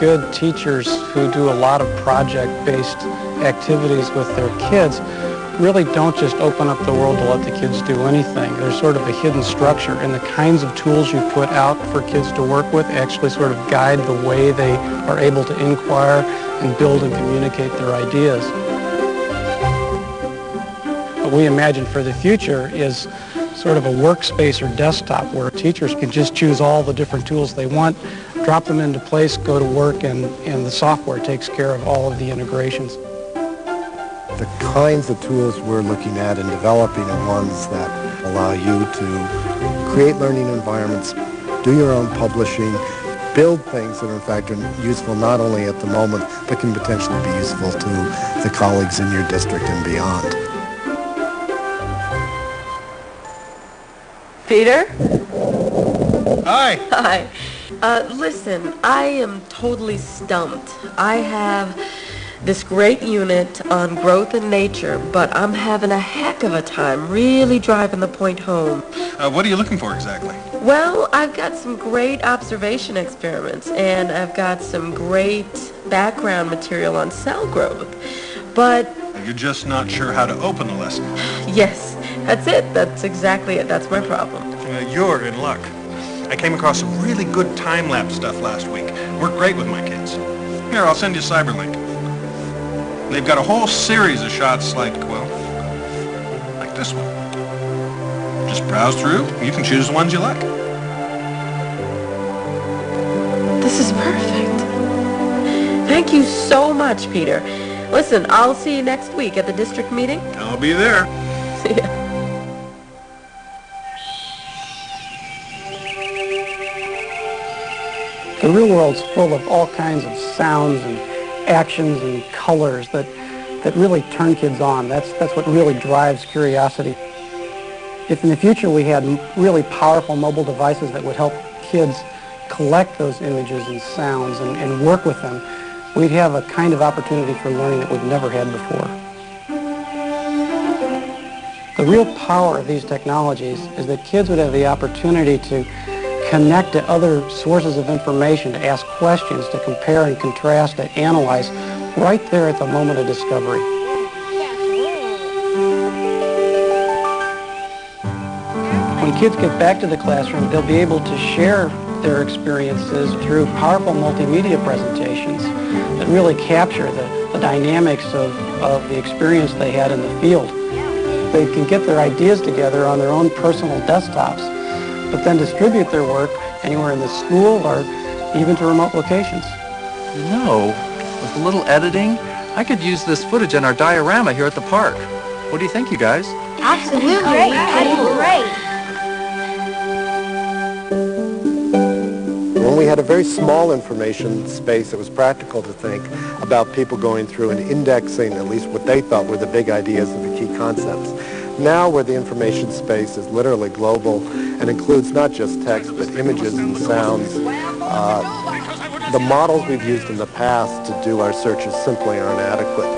good teachers who do a lot of project-based activities with their kids really don't just open up the world to let the kids do anything. There's sort of a hidden structure, and the kinds of tools you put out for kids to work with actually sort of guide the way they are able to inquire and build and communicate their ideas. What we imagine for the future is sort of a workspace or desktop where teachers can just choose all the different tools they want, drop them into place, go to work, and the software takes care of all of the integrations. The kinds of tools we're looking at and developing are ones that allow you to create learning environments, do your own publishing, build things that are in fact are useful not only at the moment, but can potentially be useful to the colleagues in your district and beyond. Peter? Hi. Hi. Listen, I am totally stumped. I have this great unit on growth and nature, but I'm having a heck of a time really driving the point home. What are you looking for exactly? Well, I've got some great observation experiments, and I've got some great background material on cell growth, but... You're just not sure how to open the lesson. Yes, that's it. That's exactly it. That's my problem. You're in luck. I came across some really good time-lapse stuff last week. Worked great with my kids. Here, I'll send you a Cyberlink. They've got a whole series of shots like, well, like this one. Just browse through. You can choose the ones you like. This is perfect. Thank you so much, Peter. Listen, I'll see you next week at the district meeting. I'll be there. See ya. The real world's full of all kinds of sounds and actions and colors that really turn kids on. That's what really drives curiosity. If in the future we had really powerful mobile devices that would help kids collect those images and sounds and work with them, we'd have a kind of opportunity for learning that we've never had before. The real power of these technologies is that kids would have the opportunity to connect to other sources of information, to ask questions, to compare and contrast, to analyze right there at the moment of discovery. When kids get back to the classroom, they'll be able to share their experiences through powerful multimedia presentations that really capture the dynamics of the experience they had in the field. They can get their ideas together on their own personal desktops, but then distribute their work anywhere in the school or even to remote locations. You know, with a little editing, I could use this footage in our diorama here at the park. What do you think, you guys? Absolutely. Great. When we had a very small information space, it was practical to think about people going through and indexing at least what they thought were the big ideas and the key concepts. Now, where the information space is literally global and includes not just text but images and sounds, the models we've used in the past to do our searches simply aren't adequate.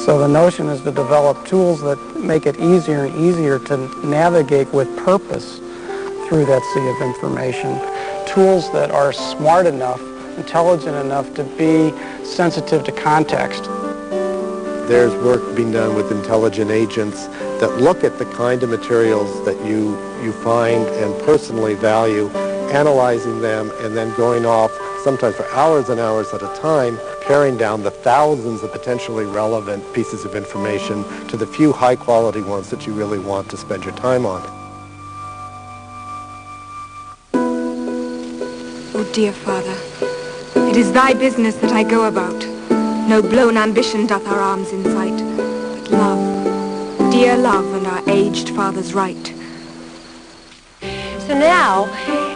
So the notion is to develop tools that make it easier and easier to navigate with purpose through that sea of information. Tools that are smart enough, intelligent enough to be sensitive to context. There's work being done with intelligent agents that look at the kind of materials that you find and personally value, analyzing them, and then going off, sometimes for hours and hours at a time, paring down the thousands of potentially relevant pieces of information to the few high-quality ones that you really want to spend your time on. Oh, dear Father, it is thy business that I go about. No blown ambition doth our arms incite, but love, dear love, and our aged father's right. So now,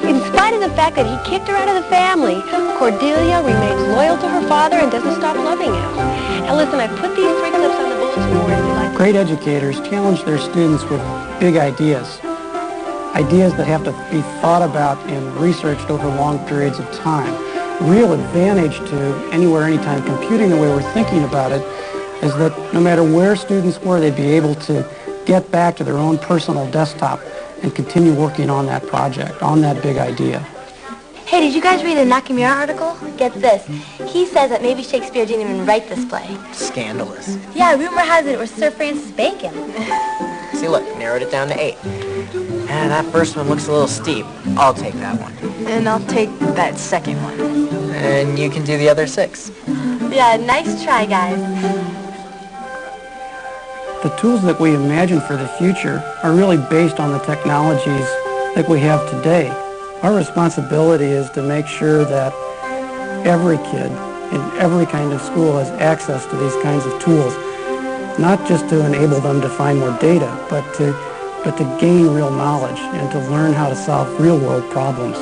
in spite of the fact that he kicked her out of the family, Cordelia remains loyal to her father and doesn't stop loving him. And listen, I put these 3 clips on the bulletin board if you'd like to... Great educators challenge their students with big ideas. Ideas that have to be thought about and researched over long periods of time. Real advantage to anywhere, anytime computing, the way we're thinking about it, is that no matter where students were, they'd be able to get back to their own personal desktop and continue working on that project, on that big idea. Hey, did you guys read a Nakamura article? Get this. He says that maybe Shakespeare didn't even write this play. Scandalous. Yeah, rumor has it it was Sir Francis Bacon. See, look, narrowed it down to 8. And that first one looks a little steep. I'll take that one. And I'll take that second one. And you can do the other 6. Yeah, nice try, guys. The tools that we imagine for the future are really based on the technologies that we have today. Our responsibility is to make sure that every kid in every kind of school has access to these kinds of tools, not just to enable them to find more data, but to gain real knowledge and to learn how to solve real-world problems.